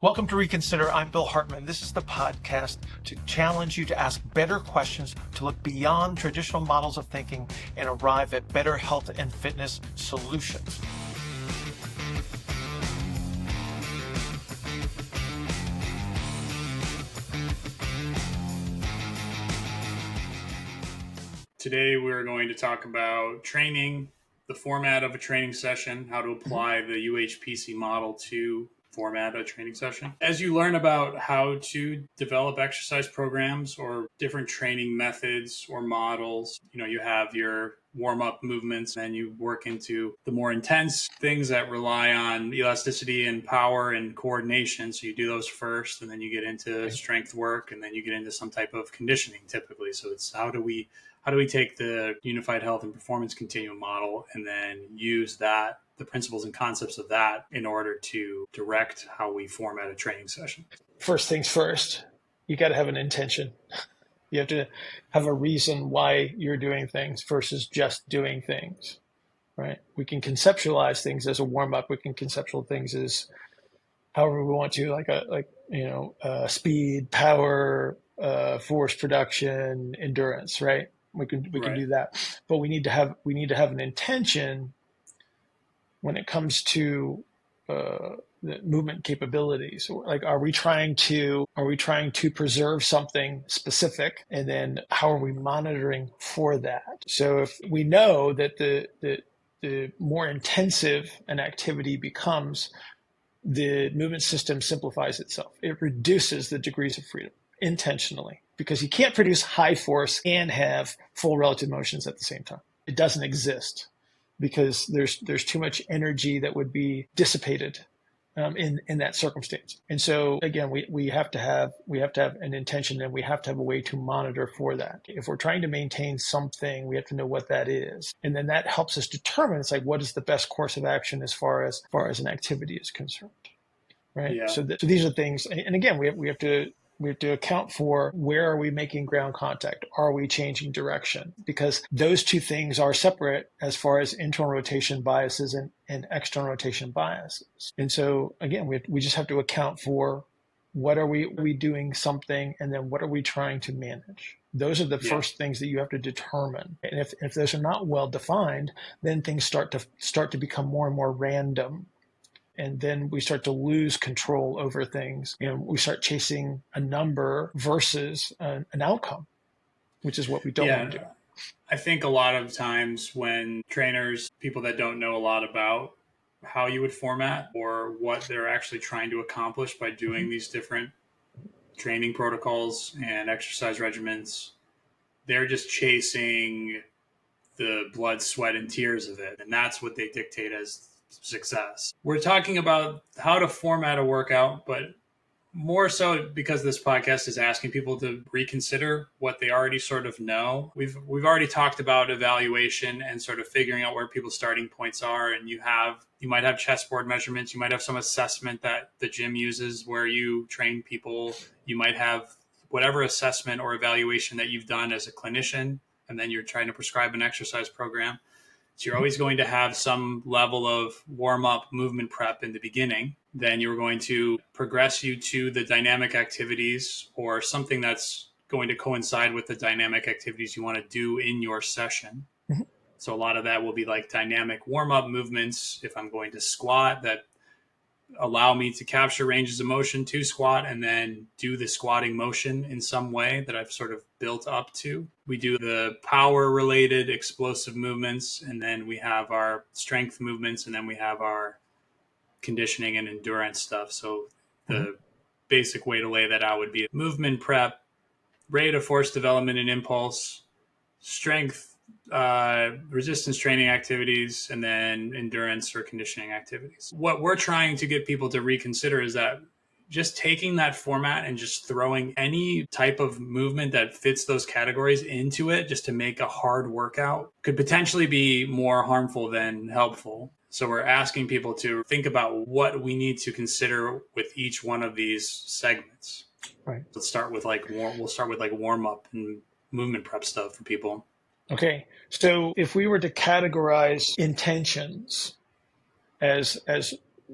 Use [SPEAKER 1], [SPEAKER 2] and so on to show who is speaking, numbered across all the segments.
[SPEAKER 1] Welcome to Reconsider. I'm Bill Hartman. This is the podcast to challenge you to ask better questions, to look beyond traditional models of thinking and arrive at better health and fitness solutions.
[SPEAKER 2] Today we're going to talk about training, the format of a training session, how to apply the UHPC model to format a training session. As you learn about how to develop exercise programs or different training methods or models, you have your warm-up movements, and you work into the more intense things that rely on elasticity and power and coordination. So you do those first, and then you get into strength work, and then you get into some type of conditioning typically. So it's how do we take the unified health and performance continuum model and then use that, the principles and concepts of that, in order to direct how we format a training session?
[SPEAKER 1] First things first, you got to have an intention. You have to have a reason why you're doing things versus just doing things, right? We can conceptualize things as a warm-up. We can conceptualize things as however we want to, speed, power, force production, endurance, right? We can do that, but we need to have an intention when it comes to the movement capabilities. Like, are we trying to preserve something specific, and then how are we monitoring for that? So if we know that the more intensive an activity becomes, the movement system simplifies itself. It reduces the degrees of freedom intentionally, because you can't produce high force and have full relative motions at the same time. It doesn't exist, because there's too much energy that would be dissipated in that circumstance. And so again, we have to have an intention, and we have to have a way to monitor for that. If we're trying to maintain something, we have to know what that is, and then that helps us determine, it's like, what is the best course of action as far as an activity is concerned, right?
[SPEAKER 2] Yeah.
[SPEAKER 1] So these are things, and again, we have to account for, where are we making ground contact? Are we changing direction? Because those two things are separate as far as internal rotation biases and external rotation biases. And so again, we just have to account for, what are we doing something, and then what are we trying to manage? Those are the first things that you have to determine. And if those are not well defined, then things start to become more and more random. And then we start to lose control over things, and we start chasing a number versus an outcome, which is what we don't want to do.
[SPEAKER 2] I think a lot of times when trainers, people that don't know a lot about how you would format or what they're actually trying to accomplish by doing these different training protocols and exercise regimens, they're just chasing the blood, sweat, and tears of it. And that's what they dictate as success. We're talking about how to format a workout, but more so because this podcast is asking people to reconsider what they already sort of know. We've already talked about evaluation and sort of figuring out where people's starting points are, and you might have chessboard measurements, you might have some assessment that the gym uses where you train people, you might have whatever assessment or evaluation that you've done as a clinician, and then you're trying to prescribe an exercise program. So you're always going to have some level of warm-up movement prep in the beginning. Then you're going to progress you to the dynamic activities, or something that's going to coincide with the dynamic activities you want to do in your session. Mm-hmm. So a lot of that will be like dynamic warm-up movements. If I'm going to squat, that allow me to capture ranges of motion to squat and then do the squatting motion in some way that I've sort of built up to. We do the power related explosive movements, and then we have our strength movements, and then we have our conditioning and endurance stuff. So the basic way to lay that out would be movement prep, rate of force development and impulse, strength, resistance training activities, and then endurance or conditioning activities. What we're trying to get people to reconsider is that just taking that format and just throwing any type of movement that fits those categories into it just to make a hard workout could potentially be more harmful than helpful. So we're asking people to think about what we need to consider with each one of these segments.
[SPEAKER 1] Right.
[SPEAKER 2] Let's start with warm up and movement prep stuff for people.
[SPEAKER 1] Okay, so if we were to categorize intentions as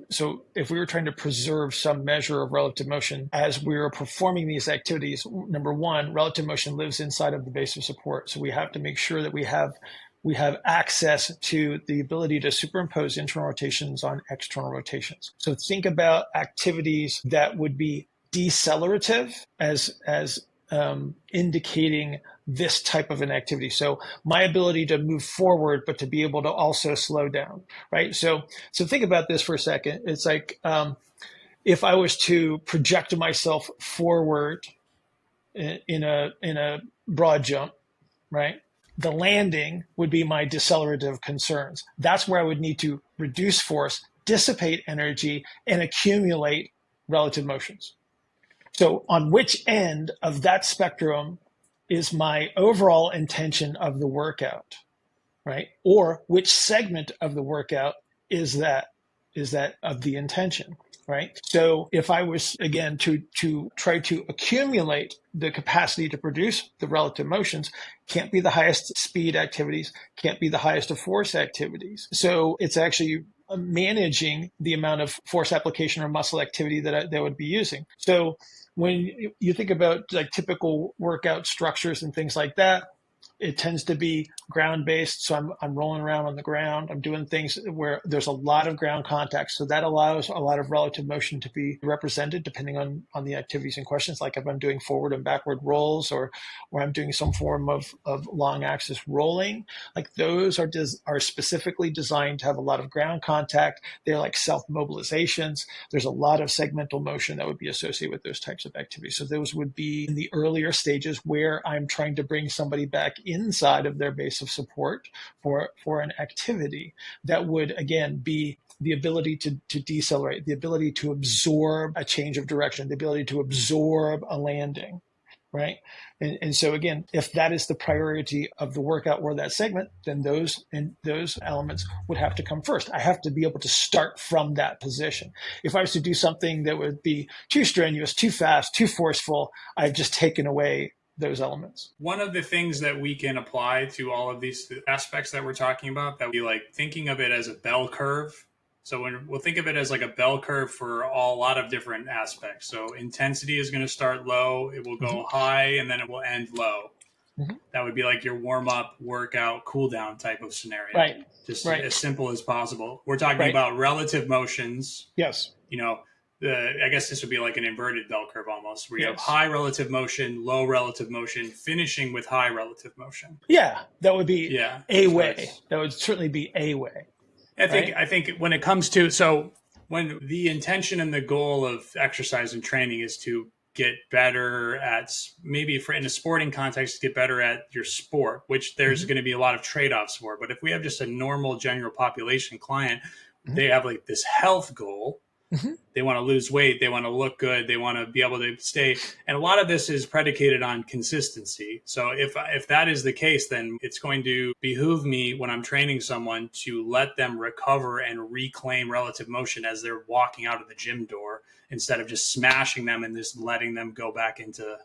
[SPEAKER 1] so if we were trying to preserve some measure of relative motion as we were performing these activities, number one, relative motion lives inside of the base of support. So we have to make sure that we have access to the ability to superimpose internal rotations on external rotations. So think about activities that would be decelerative as indicating this type of an activity. So my ability to move forward, but to be able to also slow down, right? So think about this for a second. It's like if I was to project myself forward in a broad jump, right? The landing would be my decelerative concerns. That's where I would need to reduce force, dissipate energy, and accumulate relative motions. So on which end of that spectrum is my overall intention of the workout, right? Or which segment of the workout is that of the intention, right? So if I was, again, to try to accumulate the capacity to produce the relative motions, can't be the highest speed activities, can't be the highest of force activities. So it's actually managing the amount of force application or muscle activity that I would be using. So when you think about like typical workout structures and things like that, it tends to be ground based. So I'm rolling around on the ground. I'm doing things where there's a lot of ground contact. So that allows a lot of relative motion to be represented depending on the activities and questions. Like if I'm doing forward and backward rolls or I'm doing some form of long axis rolling, like those are specifically designed to have a lot of ground contact. They're like self mobilizations. There's a lot of segmental motion that would be associated with those types of activities. So those would be in the earlier stages where I'm trying to bring somebody back inside of their base of support for an activity that would, again, be the ability to decelerate, the ability to absorb a change of direction, the ability to absorb a landing, right? And so again, if that is the priority of the workout or that segment, then those elements would have to come first. I have to be able to start from that position. If I was to do something that would be too strenuous, too fast, too forceful, I've just taken away those elements.
[SPEAKER 2] One of the things that we can apply to all of these aspects that we're talking about, that we like thinking of it as a bell curve. So we'll think of it as like a bell curve for a lot of different aspects. So intensity is going to start low, it will go high, and then it will end low. That would be like your warm-up, workout, cool-down type of scenario.
[SPEAKER 1] Right.
[SPEAKER 2] Just as simple as possible. We're talking about relative motions.
[SPEAKER 1] Yes.
[SPEAKER 2] I guess this would be like an inverted bell curve almost, where you have high relative motion, low relative motion, finishing with high relative motion.
[SPEAKER 1] Yeah, that would be a way. That would certainly be a way.
[SPEAKER 2] I think when it comes to, so when the intention and the goal of exercise and training is to get better at, maybe in a sporting context, get better at your sport, which there's going to be a lot of trade-offs for. But if we have just a normal general population client, they have like this health goal. They want to lose weight. They want to look good. They want to be able to stay. And a lot of this is predicated on consistency. So if that is the case, then it's going to behoove me when I'm training someone to let them recover and reclaim relative motion as they're walking out of the gym door, instead of just smashing them and just letting them go back into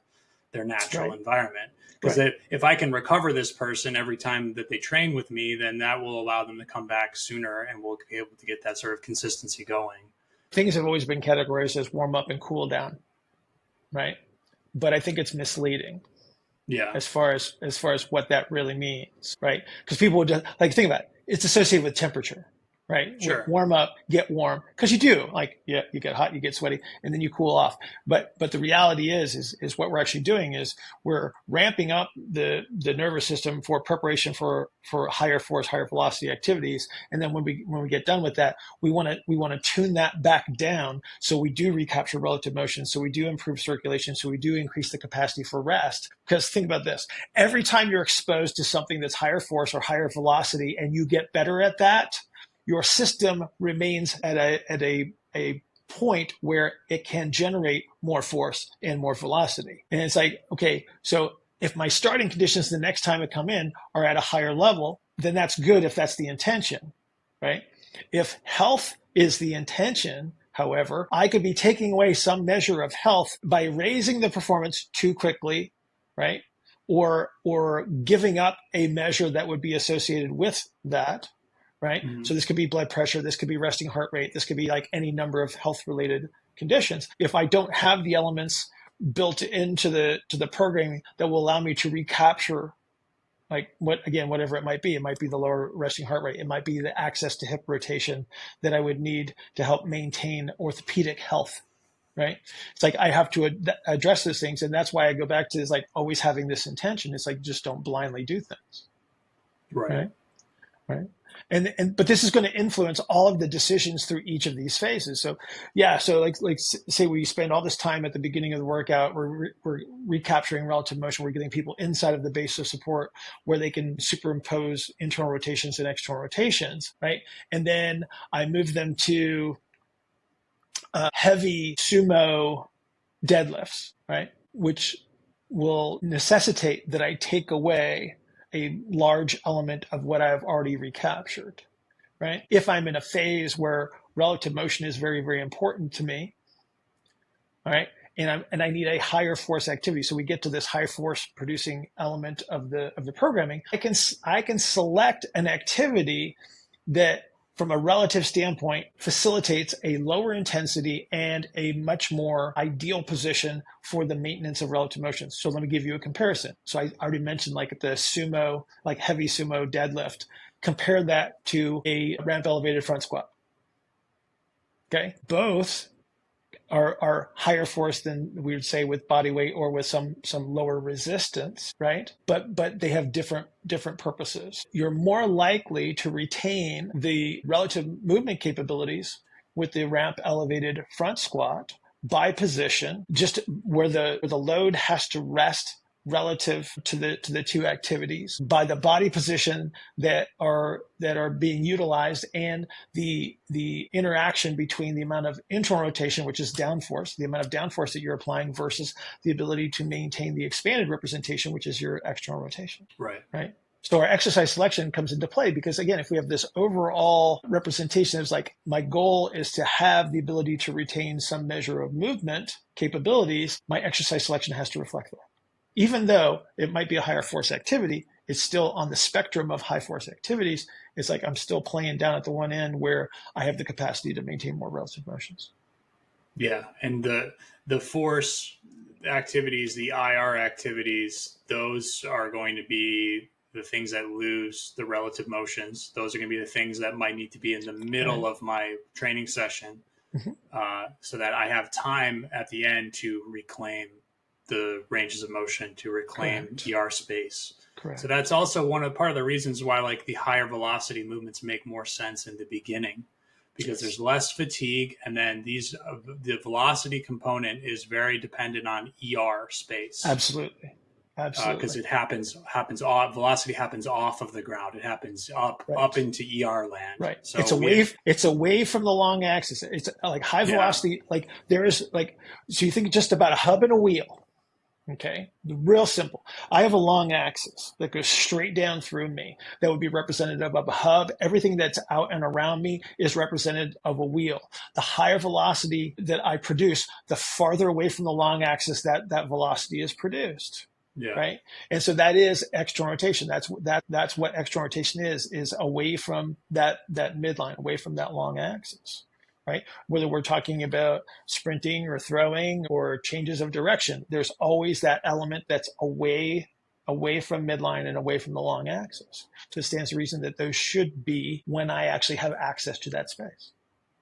[SPEAKER 2] their natural environment. Because if I can recover this person every time that they train with me, then that will allow them to come back sooner, and we'll be able to get that sort of consistency going.
[SPEAKER 1] Things have always been categorized as warm up and cool down, right? But I think it's misleading.
[SPEAKER 2] Yeah.
[SPEAKER 1] As far as what that really means, right? Because people would just like think about it. It's associated with temperature, right?
[SPEAKER 2] Sure.
[SPEAKER 1] Warm up, get warm, because you do. Like, you get hot, you get sweaty, and then you cool off. But the reality is what we're actually doing is we're ramping up the nervous system for preparation for higher force, higher velocity activities. And then when we get done with that, we want to tune that back down so we do recapture relative motion, so we do improve circulation, so we do increase the capacity for rest. Because think about this: every time you're exposed to something that's higher force or higher velocity, and you get better at that, your system remains at a point where it can generate more force and more velocity. And it's like, okay, so if my starting conditions the next time I come in are at a higher level, then that's good if that's the intention, right? If health is the intention, however, I could be taking away some measure of health by raising the performance too quickly, right? Or giving up a measure that would be associated with that, right?
[SPEAKER 2] Mm-hmm.
[SPEAKER 1] So this could be blood pressure, this could be resting heart rate, this could be like any number of health related conditions. If I don't have the elements built into the programming that will allow me to recapture like whatever it might be the lower resting heart rate, it might be the access to hip rotation that I would need to help maintain orthopedic health, right? It's like I have to address those things, and that's why I go back to is like always having this intention. It's like just don't blindly do things,
[SPEAKER 2] Right.
[SPEAKER 1] right? Right. And but this is going to influence all of the decisions through each of these phases. So yeah, so like say we spend all this time at the beginning of the workout, we're recapturing relative motion, we're getting people inside of the base of support where they can superimpose internal rotations and external rotations, right? And then I move them to heavy sumo deadlifts, right? Which will necessitate that I take away a large element of what I've already recaptured, right? If I'm in a phase where relative motion is very, very important to me, all right, and I need a higher force activity. So we get to this high force producing element of the programming. I can select an activity that from a relative standpoint facilitates a lower intensity and a much more ideal position for the maintenance of relative motion. So let me give you a comparison. So I already mentioned like the sumo, like heavy sumo deadlift. Compare that to a ramp elevated front squat. Okay. Both are higher force than we would say with body weight or with some lower resistance, right? But they have different purposes. You're more likely to retain the relative movement capabilities with the ramp elevated front squat by position, just where the load has to rest relative to the two activities by the body position that are being utilized and the interaction between the amount of internal rotation, which is downforce, the amount of downforce that you're applying versus the ability to maintain the expanded representation, which is your external rotation. Right. So our exercise selection comes into play because again, if we have this overall representation, it's like my goal is to have the ability to retain some measure of movement capabilities, my exercise selection has to reflect that. Even though it might be a higher force activity, it's still on the spectrum of high force activities. It's like I'm still playing down at the one end where I have the capacity to maintain more relative motions.
[SPEAKER 2] Yeah, and the force activities, the IR activities, those are going to be the things that lose the relative motions. Those are going to be the things that might need to be in the middle of my training session, so that I have time at the end to reclaim the ranges of motion, to reclaim ER space.
[SPEAKER 1] Correct.
[SPEAKER 2] So that's also part of the reasons why like the higher velocity movements make more sense in the beginning, because there's less fatigue, and then the velocity component is very dependent on ER space.
[SPEAKER 1] Absolutely.
[SPEAKER 2] Because it happens off, velocity happens off of the ground. It happens up into ER land.
[SPEAKER 1] Right.
[SPEAKER 2] So
[SPEAKER 1] it's away from the long axis. It's like high velocity. Like there is like, so you think just about a hub and a wheel. Okay. Real simple. I have a long axis that goes straight down through me that would be representative of a hub. Everything that's out and around me is representative of a wheel. The higher velocity that I produce, the farther away from the long axis that velocity is produced.
[SPEAKER 2] Yeah.
[SPEAKER 1] Right. And so that is external rotation. That's what external rotation is away from that midline, away from that long axis. Right. Whether we're talking about sprinting or throwing or changes of direction, there's always that element that's away from midline and away from the long axis. So it stands to reason that those should be when I actually have access to that space.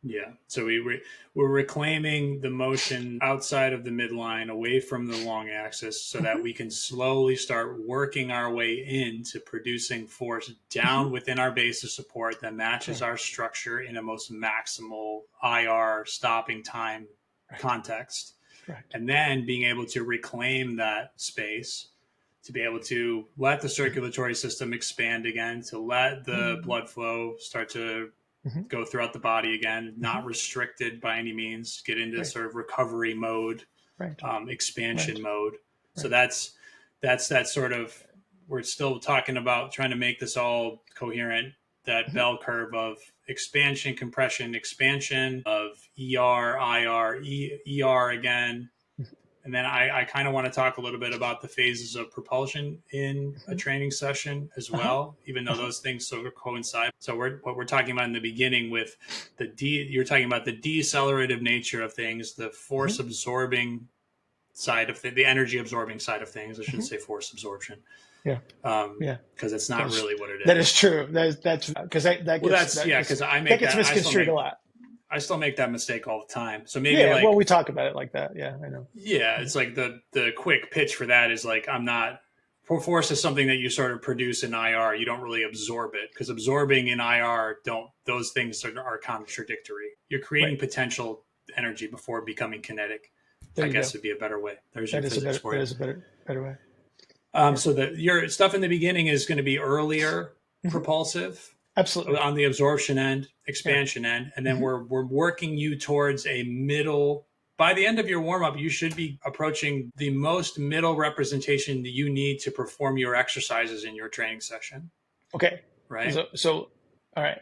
[SPEAKER 2] Yeah. So we're reclaiming the motion outside of the midline, away from the long axis, so that we can slowly start working our way into producing force down within our base of support that matches our structure in a most maximal IR stopping time context.
[SPEAKER 1] Correct.
[SPEAKER 2] And then being able to reclaim that space, to be able to let the circulatory system expand again, to let the blood flow start to go throughout the body again, not restricted by any means, get into sort of recovery mode, expansion mode. So that's that sort of, we're still talking about trying to make this all coherent, that bell curve of expansion, compression, expansion of ER, IR, ER again, And then I kind of want to talk a little bit about the phases of propulsion in a
[SPEAKER 1] Mhm.
[SPEAKER 2] training session as
[SPEAKER 1] Uh-huh.
[SPEAKER 2] well, even though
[SPEAKER 1] Uh-huh.
[SPEAKER 2] those things sort of coincide. So what we're talking about in the beginning with you're talking about the decelerative nature of things, the force
[SPEAKER 1] Mhm.
[SPEAKER 2] absorbing side of the energy absorbing side of things. I shouldn't
[SPEAKER 1] Mhm.
[SPEAKER 2] say force absorption,
[SPEAKER 1] Yeah. Yeah.
[SPEAKER 2] because it's not
[SPEAKER 1] That's
[SPEAKER 2] really what it
[SPEAKER 1] that is
[SPEAKER 2] is.
[SPEAKER 1] true. That's because
[SPEAKER 2] Well, that's yeah, because
[SPEAKER 1] that gets misconstrued a lot.
[SPEAKER 2] I still make that mistake all the time. So maybe
[SPEAKER 1] Yeah. Well,
[SPEAKER 2] like
[SPEAKER 1] we talk about it like that. Yeah, I know.
[SPEAKER 2] yeah,
[SPEAKER 1] Yeah.
[SPEAKER 2] it's like the quick pitch for that is like I'm not force is something that you sort of produce in IR. You don't really absorb it because absorbing in IR don't those things are contradictory. You're
[SPEAKER 1] Right.
[SPEAKER 2] creating potential energy before becoming kinetic.
[SPEAKER 1] There
[SPEAKER 2] I
[SPEAKER 1] you go.
[SPEAKER 2] guess would be a better way. There's your physics for
[SPEAKER 1] That
[SPEAKER 2] you.
[SPEAKER 1] is a better way. Yeah.
[SPEAKER 2] So your stuff in the beginning is going to be earlier
[SPEAKER 1] Hmm.
[SPEAKER 2] propulsive
[SPEAKER 1] Absolutely.
[SPEAKER 2] on the absorption end,
[SPEAKER 1] Yeah.
[SPEAKER 2] expansion end, and then
[SPEAKER 1] Hmm.
[SPEAKER 2] we're working you towards a middle. By the end of your warm up, you should be approaching the most middle representation that you need to perform your exercises in your training session.
[SPEAKER 1] Okay.
[SPEAKER 2] Right?
[SPEAKER 1] All right.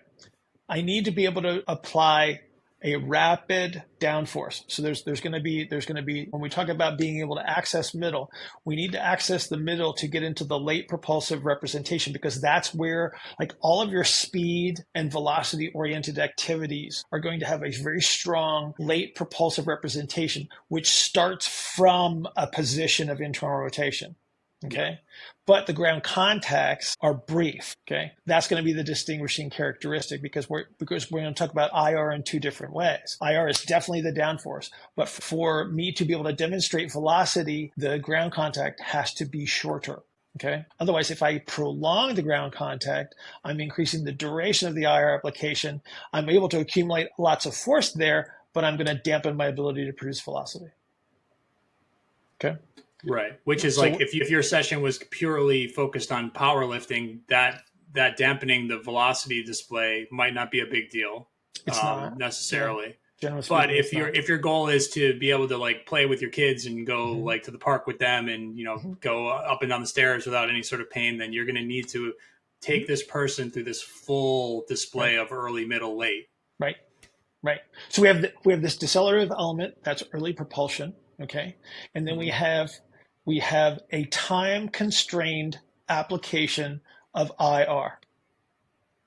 [SPEAKER 1] I need to be able to apply a rapid downforce. So there's going to be when we talk about being able to access middle, we need to access the middle to get into the late propulsive representation because that's where like all of your speed and velocity oriented activities are going to have a very strong late propulsive representation, which starts from a position of internal rotation.
[SPEAKER 2] Yeah.
[SPEAKER 1] Okay. But the ground contacts are brief. Okay. That's going to be the distinguishing characteristic because we're going to talk about IR in two different ways. IR is definitely the downforce, but for me to be able to demonstrate velocity, the ground contact has to be shorter. Okay. Otherwise, if I prolong the ground contact, I'm increasing the duration of the IR application. I'm able to accumulate lots of force there, but I'm going to dampen my ability to produce velocity. Okay.
[SPEAKER 2] Right. Which is like
[SPEAKER 1] So
[SPEAKER 2] if your session was purely focused on powerlifting, that dampening the velocity display might not be a big deal
[SPEAKER 1] it's not, yeah,
[SPEAKER 2] necessarily.
[SPEAKER 1] generally
[SPEAKER 2] But
[SPEAKER 1] speaking, it's not.
[SPEAKER 2] if your goal is to be able to like play with your kids and go
[SPEAKER 1] Mhm.
[SPEAKER 2] like to the park with them and
[SPEAKER 1] Mhm.
[SPEAKER 2] go up and down the stairs without any sort of pain, then you're going to need to take this person through this full
[SPEAKER 1] Right,
[SPEAKER 2] display of early, middle, late.
[SPEAKER 1] right, right. So we have this decelerative element that's early propulsion, okay, and then
[SPEAKER 2] Mm-hmm.
[SPEAKER 1] we have a time constrained application of IR.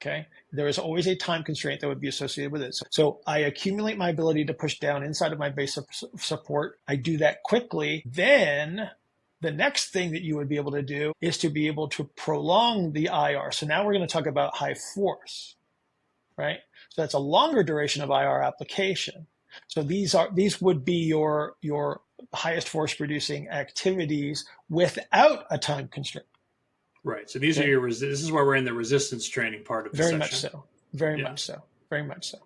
[SPEAKER 1] Okay, there is always a time constraint that would be associated with it. So I accumulate my ability to push down inside of my base of support. I do that quickly. Then the next thing that you would be able to do is to be able to prolong the IR. So now we're going to talk about high force, right? So that's a longer duration of IR application. So these would be your highest force producing activities without a time constraint.
[SPEAKER 2] Right. So these are
[SPEAKER 1] Okay,
[SPEAKER 2] this is where we're in the resistance training part of the
[SPEAKER 1] very much
[SPEAKER 2] session.
[SPEAKER 1] so, very
[SPEAKER 2] Yeah.
[SPEAKER 1] much so, very much so.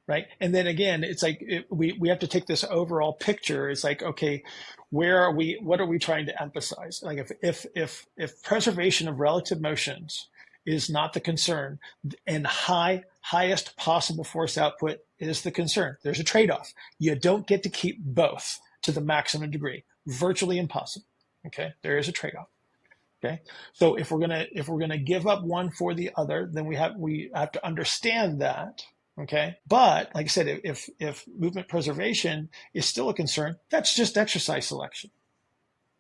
[SPEAKER 1] Right. And then again, it's like we have to take this overall picture. It's like, okay, where are we? What are we trying to emphasize? Like if preservation of relative motions is not the concern and highest possible force output is the concern, there's a trade-off. You don't get to keep both to the maximum degree. Virtually impossible. Okay. There is a trade-off. Okay, so if we're gonna give up one for the other, then we have to understand that. Okay, but like I said, if movement preservation is still a concern, that's just exercise selection,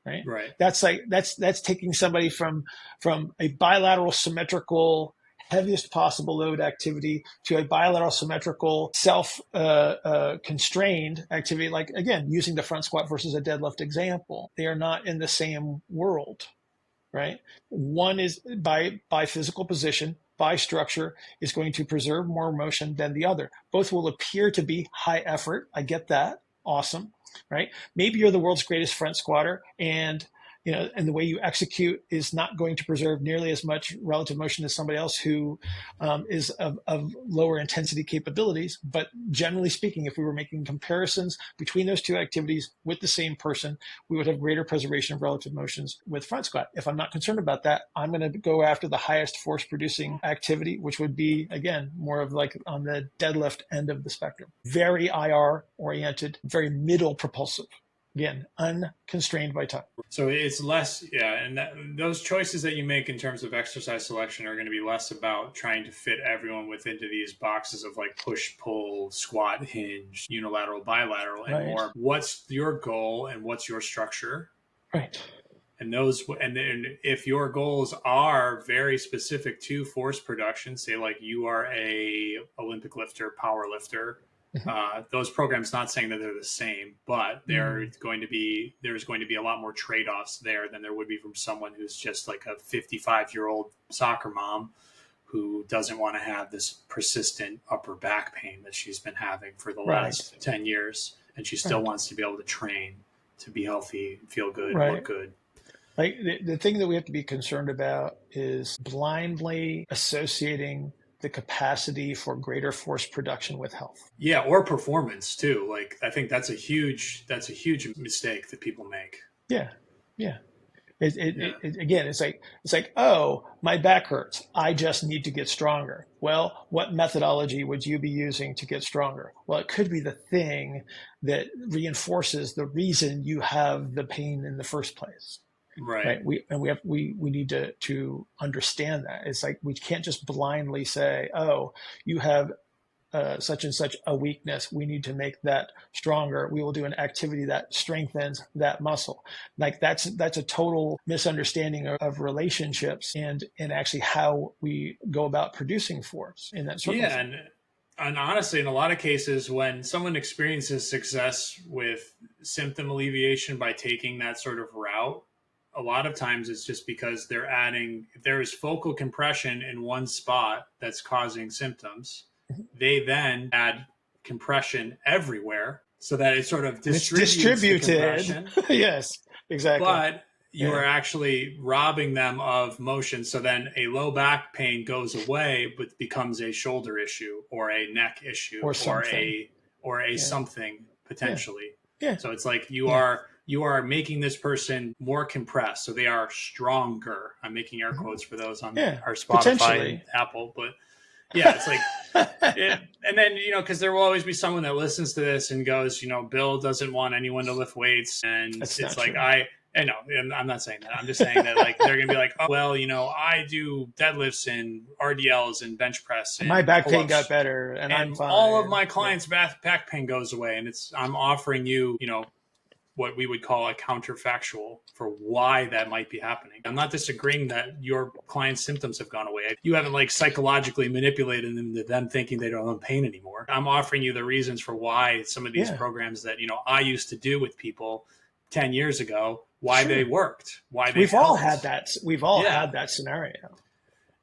[SPEAKER 1] right?
[SPEAKER 2] Right.
[SPEAKER 1] That's taking somebody from a bilateral symmetrical heaviest possible load activity to a bilateral symmetrical self constrained activity. Like again, using the front squat versus a deadlift example, they are not in the same world, right? One is by physical position, by structure, is going to preserve more motion than the other. Both will appear to be high effort. I get that. Awesome, right? Maybe you're the world's greatest front squatter, and and the way you execute is not going to preserve nearly as much relative motion as somebody else who is of lower intensity capabilities. But generally speaking, if we were making comparisons between those two activities with the same person, we would have greater preservation of relative motions with front squat. If I'm not concerned about that, I'm going to go after the highest force producing activity, which would be, again, more of like on the deadlift end of the spectrum. Very IR oriented, very middle propulsive. Again, unconstrained by time.
[SPEAKER 2] So it's less, yeah, and those choices that you make in terms of exercise selection are going to be less about trying to fit everyone within these boxes of like push, pull, squat, hinge, unilateral, bilateral, and
[SPEAKER 1] Right.
[SPEAKER 2] more what's your goal and what's your structure.
[SPEAKER 1] Right.
[SPEAKER 2] And if your goals are very specific to force production, say like you are a Olympic lifter, power lifter, those programs, not saying that they're the same, but there's going to be a lot more trade-offs there than there would be from someone who's just like a 55-year-old soccer mom who doesn't want to have this persistent upper back pain that she's been having for the last 10 years. And she still wants to be able to train, to be healthy, feel good, look good.
[SPEAKER 1] Like the thing that we have to be concerned about is blindly associating the capacity for greater force production with health.
[SPEAKER 2] Yeah, or performance too. Like I think that's a huge mistake that people make.
[SPEAKER 1] Yeah. Again, it's like, oh, my back hurts. I just need to get stronger. Well, what methodology would you be using to get stronger? Well, it could be the thing that reinforces the reason you have the pain in the first place.
[SPEAKER 2] Right.
[SPEAKER 1] We need to understand that. It's like we can't just blindly say, oh, you have such and such a weakness. We need to make that stronger. We will do an activity that strengthens that muscle. Like that's a total misunderstanding of relationships and actually how we go about producing force in that circumstance.
[SPEAKER 2] Yeah, and honestly, in a lot of cases, when someone experiences success with symptom alleviation by taking that sort of route, a lot of times it's just because if there is focal compression in one spot that's causing symptoms, they then add compression everywhere so that it sort of distributes the compression.
[SPEAKER 1] Yes, exactly.
[SPEAKER 2] But you are actually robbing them of motion. So then a low back pain goes away, but becomes a shoulder issue or a neck issue or something potentially.
[SPEAKER 1] Yeah.
[SPEAKER 2] So it's like you are making this person more compressed. So they are stronger. I'm making air quotes for those on our Spotify and Apple, but yeah, it's like, and then, because there will always be someone that listens to this and goes, Bill doesn't want anyone to lift weights. And it's like, I know, and I'm not saying that. I'm just saying that like, they're going to be like, oh, well, I do deadlifts and RDLs and bench press. And
[SPEAKER 1] my back pain got better and I'm fine.
[SPEAKER 2] All of my clients' back pain goes away. And I'm offering you, what we would call a counterfactual for why that might be happening. I'm not disagreeing that your client's symptoms have gone away. You haven't like psychologically manipulated them to them thinking they don't have pain anymore. I'm offering you the reasons for why some of these programs that, I used to do with people 10 years ago, why they worked, why
[SPEAKER 1] we've all had that. We've all had that scenario.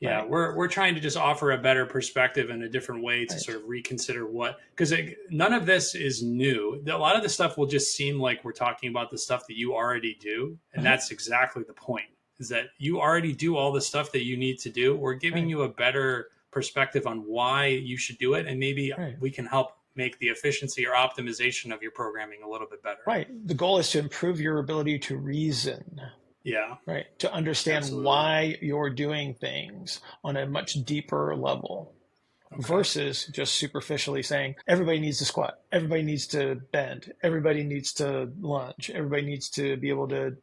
[SPEAKER 2] Yeah, we're trying to just offer a better perspective and a different way to sort of reconsider because none of this is new. A lot of the stuff will just seem like we're talking about the stuff that you already do. And that's exactly the point, is that you already do all the stuff that you need to do. We're giving you a better perspective on why you should do it. And maybe we can help make the efficiency or optimization of your programming a little bit better.
[SPEAKER 1] Right. The goal is to improve your ability to reason.
[SPEAKER 2] Yeah.
[SPEAKER 1] Right. To understand why you're doing things on a much deeper level versus just superficially saying everybody needs to squat, everybody needs to bend, everybody needs to lunge, everybody needs to be able to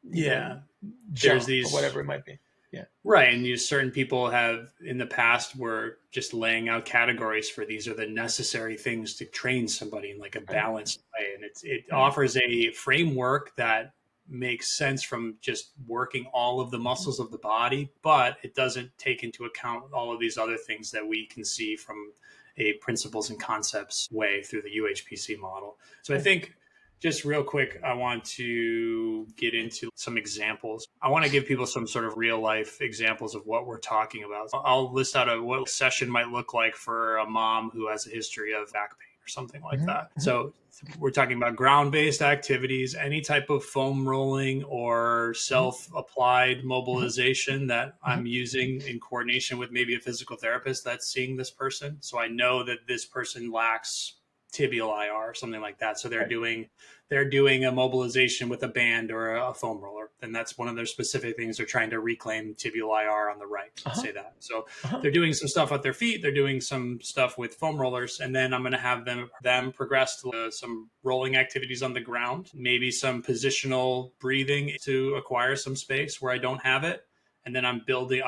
[SPEAKER 1] jump or whatever it might be. Yeah.
[SPEAKER 2] Right. And certain people have in the past were just laying out categories for these are the necessary things to train somebody in like a balanced way. And it offers a framework that makes sense from just working all of the muscles of the body, but it doesn't take into account all of these other things that we can see from a principles and concepts way through the UHPC model. So I think just real quick, I want to get into some examples. I want to give people some sort of real life examples of what we're talking about. I'll list out what a session might look like for a mom who has a history of back pain or something like that. So we're talking about ground-based activities, any type of foam rolling or self-applied mobilization that I'm using in coordination with maybe a physical therapist that's seeing this person. So I know that this person lacks tibial IR or something like that. So
[SPEAKER 1] Right.
[SPEAKER 2] they're doing a mobilization with a band or a foam roller. And that's one of their specific things. They're trying to reclaim tibial IR on the right,
[SPEAKER 1] Uh-huh.
[SPEAKER 2] say that. So
[SPEAKER 1] Uh-huh.
[SPEAKER 2] they're doing some stuff at their feet. They're doing some stuff with foam rollers. And then I'm going to have them progress to some rolling activities on the ground, maybe some positional breathing to acquire some space where I don't have it. And then I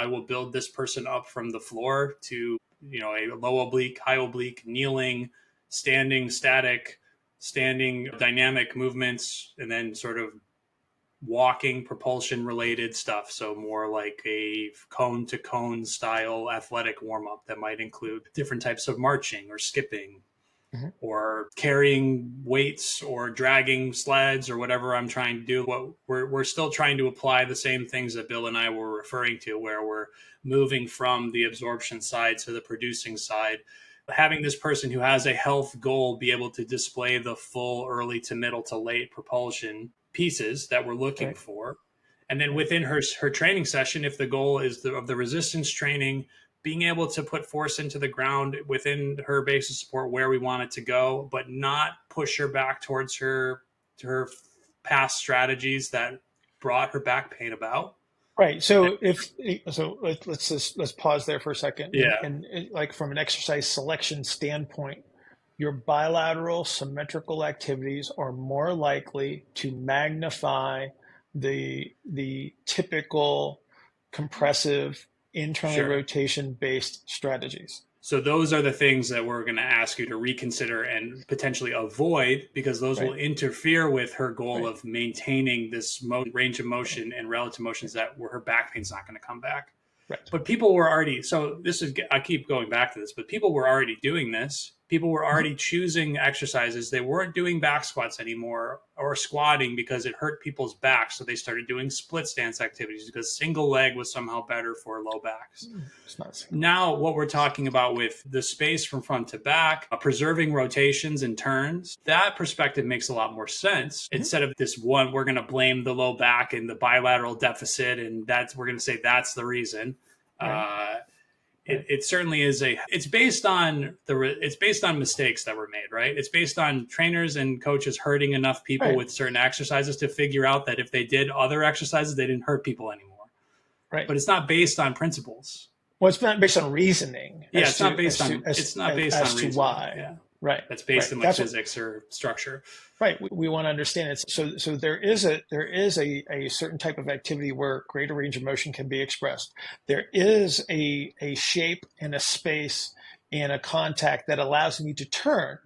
[SPEAKER 2] will build this person up from the floor to, a low oblique, high oblique, kneeling, standing, static, standing, dynamic movements, and then sort of walking, propulsion related stuff. So more like a cone to cone style athletic warm up that might include different types of marching or skipping
[SPEAKER 1] Mhm.
[SPEAKER 2] or carrying weights or dragging sleds or whatever I'm trying to do. What we're still trying to apply the same things that Bill and I were referring to, where we're moving from the absorption side to the producing side. Having this person who has a health goal be able to display the full early to middle to late propulsion pieces that we're looking
[SPEAKER 1] Right.
[SPEAKER 2] for. And then
[SPEAKER 1] Right.
[SPEAKER 2] within her training session, if the goal is of the resistance training, being able to put force into the ground within her base of support where we want it to go, but not push her back towards her past strategies that brought her back pain about.
[SPEAKER 1] Right. So let's pause there for a second,
[SPEAKER 2] Yeah,
[SPEAKER 1] and like from an exercise selection standpoint, your bilateral symmetrical activities are more likely to magnify the typical compressive internally
[SPEAKER 2] sure.
[SPEAKER 1] rotation based strategies.
[SPEAKER 2] So those are the things that we're going to ask you to reconsider and potentially avoid, because those will
[SPEAKER 1] Right.
[SPEAKER 2] interfere with her goal
[SPEAKER 1] Right.
[SPEAKER 2] of maintaining this range of motion and relative motions that where her back pain's not going to come back.
[SPEAKER 1] Right.
[SPEAKER 2] But people were already, so this is, I keep going back to this, but people were already doing this. People were
[SPEAKER 1] Mhm.
[SPEAKER 2] already choosing exercises. They weren't doing back squats anymore or squatting because it hurt people's backs. So they started doing split stance activities because single leg was somehow better for low backs.
[SPEAKER 1] It's not single.
[SPEAKER 2] Now, what we're talking about with the space from front to back, preserving rotations and turns, that perspective makes a lot more sense.
[SPEAKER 1] Mhm.
[SPEAKER 2] Instead of this one, we're going to blame the low back and the bilateral deficit, and we're going to say that's the reason.
[SPEAKER 1] Right.
[SPEAKER 2] Uh,
[SPEAKER 1] Right.
[SPEAKER 2] it certainly is it's based on it's based on mistakes that were made, right? It's based on trainers and coaches hurting enough people
[SPEAKER 1] Right.
[SPEAKER 2] with certain exercises to figure out that if they did other exercises, they didn't hurt people anymore.
[SPEAKER 1] Right.
[SPEAKER 2] But it's not based on principles.
[SPEAKER 1] Well, it's not based on reasoning
[SPEAKER 2] Yeah, it's not based on
[SPEAKER 1] as to
[SPEAKER 2] reasoning.
[SPEAKER 1] why.
[SPEAKER 2] Yeah,
[SPEAKER 1] Right.
[SPEAKER 2] that's based
[SPEAKER 1] Right.
[SPEAKER 2] in like
[SPEAKER 1] That's what.
[SPEAKER 2] physics or structure.
[SPEAKER 1] Right. We want to understand it. So there is a certain type of activity where greater range of motion can be expressed. There is a shape and a space and a contact that allows me to turn.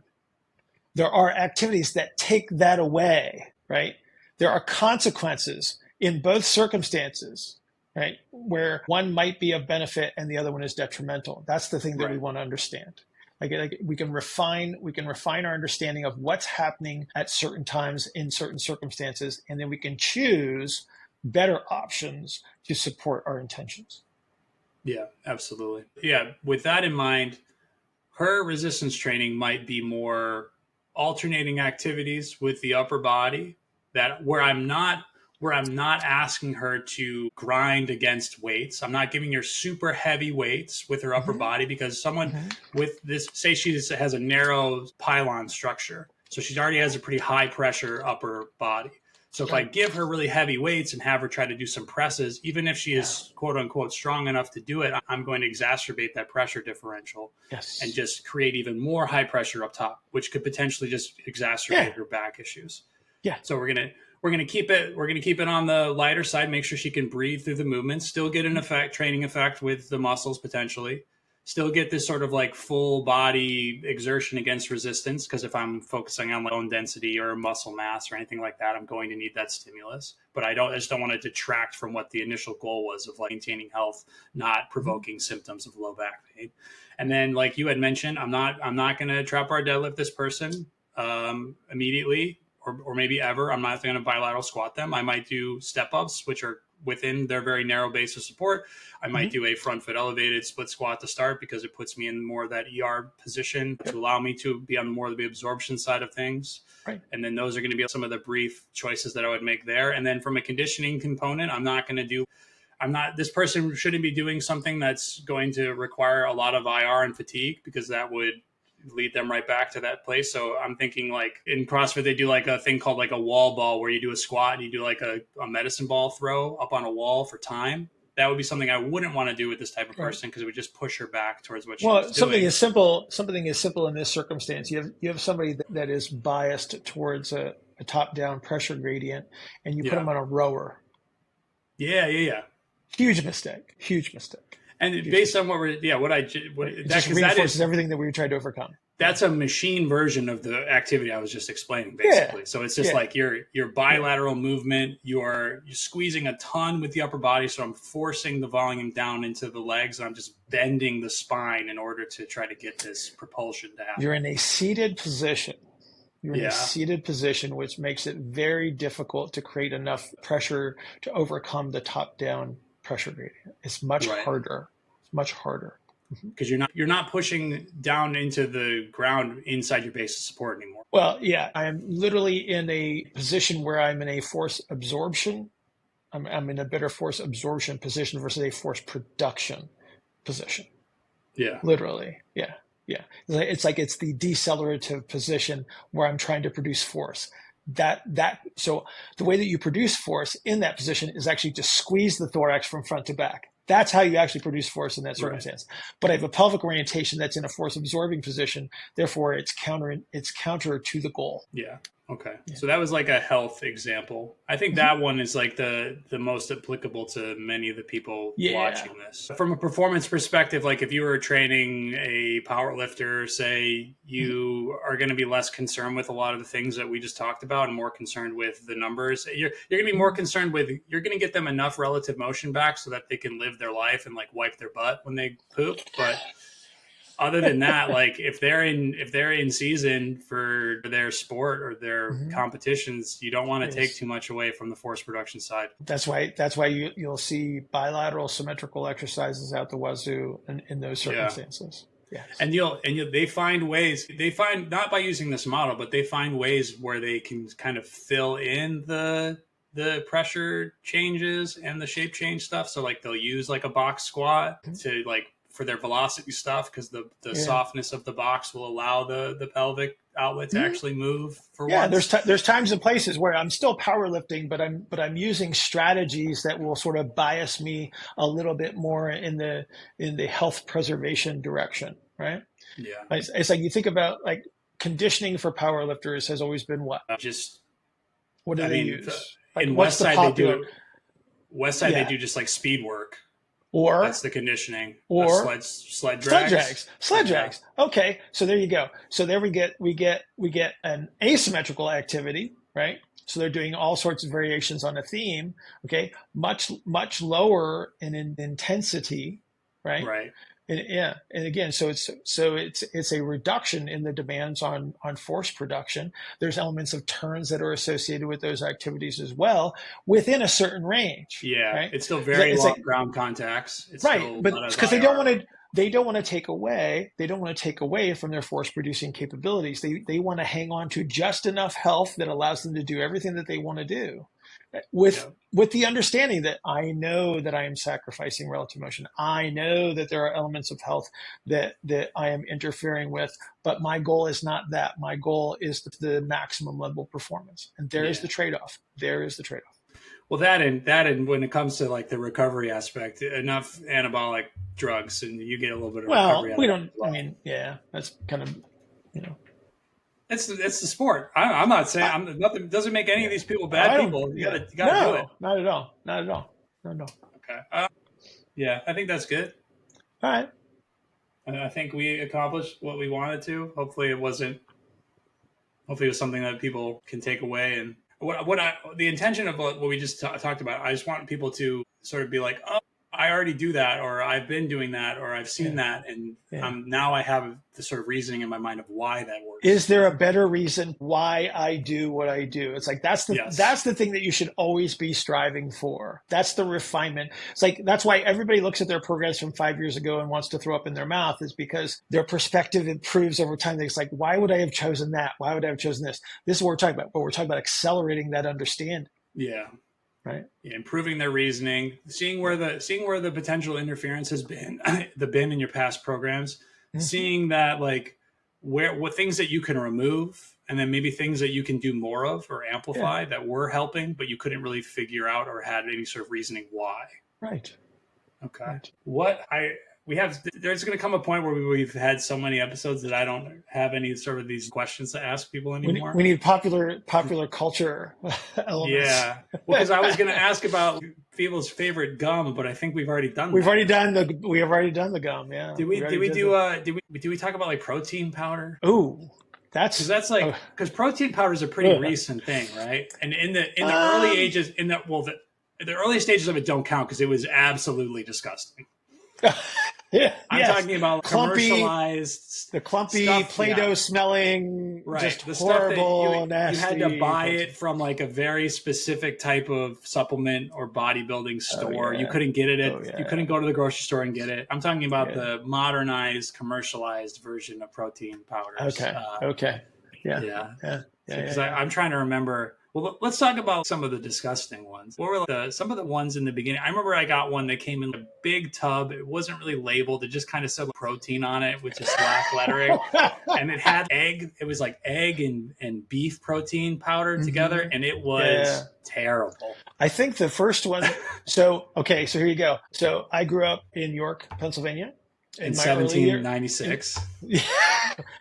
[SPEAKER 1] There are activities that take that away, right? There are consequences in both circumstances, right? Where one might be of benefit and the other one is detrimental. That's the thing that we
[SPEAKER 2] Right.
[SPEAKER 1] want to understand. Like we can refine our understanding of what's happening at certain times in certain circumstances, and then we can choose better options to support our intentions.
[SPEAKER 2] Yeah, absolutely. Yeah, with that in mind, her resistance training might be more alternating activities with the upper body that where I'm not asking her to grind against weights. I'm not giving her super heavy weights with her upper
[SPEAKER 1] Mm-hmm.
[SPEAKER 2] body because someone
[SPEAKER 1] Mm-hmm.
[SPEAKER 2] with this, say she has a narrow pylon structure. So she already has a pretty high pressure upper body. So if I
[SPEAKER 1] Right.
[SPEAKER 2] give her really heavy weights and have her try to do some presses, even if she
[SPEAKER 1] Yeah.
[SPEAKER 2] is quote unquote strong enough to do it, I'm going to exacerbate that pressure differential and
[SPEAKER 1] Yes.
[SPEAKER 2] just create even more high pressure up top, which could potentially just
[SPEAKER 1] Yeah.
[SPEAKER 2] exacerbate her back issues.
[SPEAKER 1] Yeah.
[SPEAKER 2] So we're gonna keep it on the lighter side, make sure she can breathe through the movements, still get an training effect with the muscles potentially, still get this sort of like full body exertion against resistance, because if I'm focusing on bone density or muscle mass or anything like that, I'm going to need that stimulus. But I just don't want to detract from what the initial goal was of like maintaining health, not provoking symptoms of low back pain. And then, like you had mentioned, I'm not going to trap bar deadlift this person immediately or maybe ever. I'm not going to bilateral squat them. I might do step ups, which are within their very narrow base of support. I might
[SPEAKER 1] Mm-hmm.
[SPEAKER 2] do a front foot elevated split squat to start because it puts me in more of that ER position
[SPEAKER 1] Yep.
[SPEAKER 2] to allow me to be on more of the absorption side of things.
[SPEAKER 1] Right.
[SPEAKER 2] And then those are going to be some of the brief choices that I would make there. And then from a conditioning component, this person shouldn't be doing something that's going to require a lot of IR and fatigue, because that would lead them right back to that place. So I'm thinking like in CrossFit, they do like a thing called like a wall ball where you do a squat and you do like a medicine ball throw up on a wall for time. That would be something I wouldn't want to do with this type of person because it would just push her back towards what she was
[SPEAKER 1] something
[SPEAKER 2] doing.
[SPEAKER 1] is simple. Something is simple in this circumstance. You have somebody that is biased towards a top-down pressure gradient, and you put them on a rower.
[SPEAKER 2] Yeah.
[SPEAKER 1] Huge mistake. Huge mistake.
[SPEAKER 2] And
[SPEAKER 1] Huge
[SPEAKER 2] based
[SPEAKER 1] mistake.
[SPEAKER 2] on
[SPEAKER 1] It just reinforces everything that we were trying to overcome.
[SPEAKER 2] That's a machine version of the activity I was just explaining, basically. Yeah. So it's just like your bilateral movement. You're squeezing a ton with the upper body, so I'm forcing the volume down into the legs. And I'm just bending the spine in order to try to get this propulsion to happen.
[SPEAKER 1] You're in a seated position. You're in a seated position, which makes it very difficult to create enough pressure to overcome the top-down pressure gradient. It's much harder. It's much harder.
[SPEAKER 2] Because you're not pushing down into the ground inside your base of support anymore.
[SPEAKER 1] Well, yeah, I am literally in a position where I'm in a force absorption. I'm in a better force absorption position versus a force production position.
[SPEAKER 2] Yeah.
[SPEAKER 1] Literally. Yeah. Yeah. It's like it's the decelerative position where I'm trying to produce force. So the way that you produce force in that position is actually to squeeze the thorax from front to back. That's how you actually produce force in that circumstance. Right. But I have a pelvic orientation that's in a force absorbing position. Therefore, it's counter to the goal.
[SPEAKER 2] Yeah. Okay. Yeah. So that was like a health example. I think that one is like the most applicable to many of the people watching this. From a performance perspective, like if you were training a power lifter, say, you are going to be less concerned with a lot of the things that we just talked about and more concerned with the numbers. You're going to be more concerned with, you're going to get them enough relative motion back so that they can live their life and like wipe their butt when they poop. But other than that, like if they're in season for their sport or their competitions, you don't want to take too much away from the force production side.
[SPEAKER 1] That's why you'll see bilateral symmetrical exercises out the wazoo in those circumstances. Yeah.
[SPEAKER 2] And they find ways, not by using this model, but they find ways where they can kind of fill in the pressure changes and the shape change stuff. So like they'll use like a box squat to like for their velocity stuff, because the softness of the box will allow the pelvic outlet to actually move for once.
[SPEAKER 1] There's times and places where I'm still powerlifting, but I'm using strategies that will sort of bias me a little bit more in the health preservation direction, right?
[SPEAKER 2] Yeah.
[SPEAKER 1] It's like you think about like conditioning for powerlifters has always been what? What do they use?
[SPEAKER 2] In Westside they do just like speed work.
[SPEAKER 1] Or
[SPEAKER 2] that's the conditioning. Or sled drags.
[SPEAKER 1] Sled drags. Okay, so there you go. So there we get an asymmetrical activity, right? So they're doing all sorts of variations on a theme. Okay, much lower in intensity, right?
[SPEAKER 2] Right.
[SPEAKER 1] And again, so it's a reduction in the demands on force production. There's elements of turns that are associated with those activities as well within a certain range.
[SPEAKER 2] Yeah,
[SPEAKER 1] right?
[SPEAKER 2] It's still very long ground contacts. It's
[SPEAKER 1] right, but because they don't want to take away from their force producing capabilities. They want to hang on to just enough health that allows them to do everything that they want to do. With the understanding that I know that I am sacrificing relative motion. I know that there are elements of health that I am interfering with, but my goal is not that. My goal is the maximum level performance. And there is the trade-off. There is the trade-off.
[SPEAKER 2] Well, that and when it comes to like the recovery aspect, enough anabolic drugs and you get a little bit of recovery.
[SPEAKER 1] That's kind of,
[SPEAKER 2] It's the sport. I'm not saying nothing doesn't make any of these people bad people. You gotta do it.
[SPEAKER 1] Not at all.
[SPEAKER 2] Okay. I think that's good.
[SPEAKER 1] All right.
[SPEAKER 2] I think we accomplished what we wanted to. Hopefully it was something that people can take away. And the intention of what we just talked about, I just want people to sort of be like, oh, I already do that, or I've been doing that, or I've seen that, and now I have the sort of reasoning in my mind of why that works.
[SPEAKER 1] Is there a better reason why I do what I do? It's like that's the thing that you should always be striving for. That's the refinement. It's like that's why everybody looks at their progress from 5 years ago and wants to throw up in their mouth, is because their perspective improves over time. It's like, why would I have chosen that? Why would I have chosen this? This is what we're talking about. But we're talking about accelerating that understanding.
[SPEAKER 2] Yeah.
[SPEAKER 1] Right.
[SPEAKER 2] Yeah, improving their reasoning, seeing where the potential interference has been, in your past programs, seeing that like what things that you can remove, and then maybe things that you can do more of or amplify that were helping, but you couldn't really figure out or had any sort of reasoning why.
[SPEAKER 1] Right.
[SPEAKER 2] Okay. There's going to come a point where we've had so many episodes that I don't have any sort of these questions to ask people anymore.
[SPEAKER 1] We need popular culture elements.
[SPEAKER 2] Yeah. Well, because I was going to ask about people's favorite gum, but I think we've already done.
[SPEAKER 1] We have already done the gum. Yeah.
[SPEAKER 2] Did we talk about like protein powder?
[SPEAKER 1] Oh, that's
[SPEAKER 2] because protein powder is a pretty recent thing, right? And in the early ages, the early stages of it don't count because it was absolutely disgusting. I'm talking about commercialized,
[SPEAKER 1] the clumpy
[SPEAKER 2] stuff,
[SPEAKER 1] Play-Doh smelling,
[SPEAKER 2] right?
[SPEAKER 1] just
[SPEAKER 2] the
[SPEAKER 1] horrible,
[SPEAKER 2] stuff that
[SPEAKER 1] nasty.
[SPEAKER 2] You had to buy it from like a very specific type of supplement or bodybuilding store. You couldn't get it you couldn't go to the grocery store and get it. I'm talking about the modernized, commercialized version of protein powders. Because I'm trying to remember. Well, let's talk about some of the disgusting ones. What were some of the ones in the beginning? I remember I got one that came in a big tub. It wasn't really labeled. It just kind of said protein on it with just black lettering. And it had egg. It was like egg and beef protein powder together. And it was terrible.
[SPEAKER 1] I think the first one. So here you go. So I grew up in York, Pennsylvania.
[SPEAKER 2] In 1796.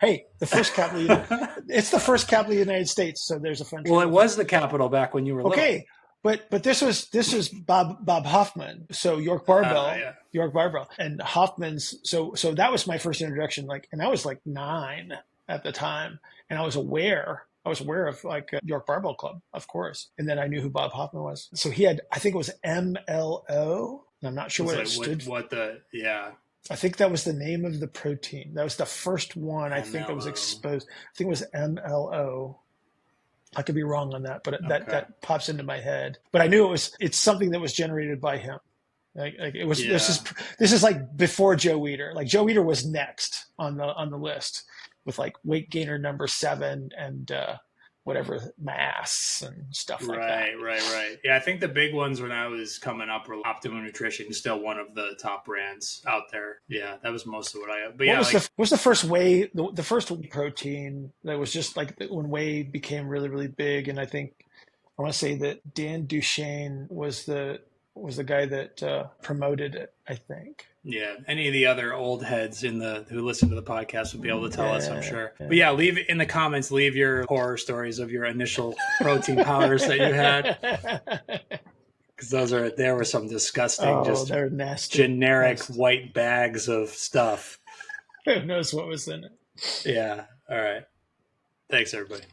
[SPEAKER 1] Hey, the first capital. It's the first capital of the United States. So there's a fun.
[SPEAKER 2] Well, it was the capital back when you were little.
[SPEAKER 1] Okay, but this was Bob Hoffman. So York Barbell, and Hoffman's. So that was my first introduction. And I was like 9 at the time, and I was aware of York Barbell Club, of course, and then I knew who Bob Hoffman was. So he had, I think it was MLO. I'm not sure what it stood for. I think that was the name of the protein. That was the first one I think that was exposed. I think it was MLO. I could be wrong on that, but that pops into my head. But I knew it's something that was generated by him. Like it was. Yeah. This is like before Joe Weider. Like Joe Weider was next on the list with like weight gainer number 7 and whatever mass and stuff like that.
[SPEAKER 2] Right. Yeah, I think the big ones when I was coming up were Optimum Nutrition, still one of the top brands out there. Yeah, that was most of what I. But
[SPEAKER 1] what was the first whey? The first protein that was just like when whey became really, really big, and I think I want to say that Dan Duchesne was the guy that promoted it, I think.
[SPEAKER 2] Yeah, any of the other old heads who listen to the podcast would be able to tell us, I'm sure. Yeah. But yeah, leave in the comments, leave your horror stories of your initial protein powders that you had. Because there were some disgusting,
[SPEAKER 1] they're nasty,
[SPEAKER 2] generic white bags of stuff.
[SPEAKER 1] Who knows what was in it?
[SPEAKER 2] Yeah, all right. Thanks, everybody.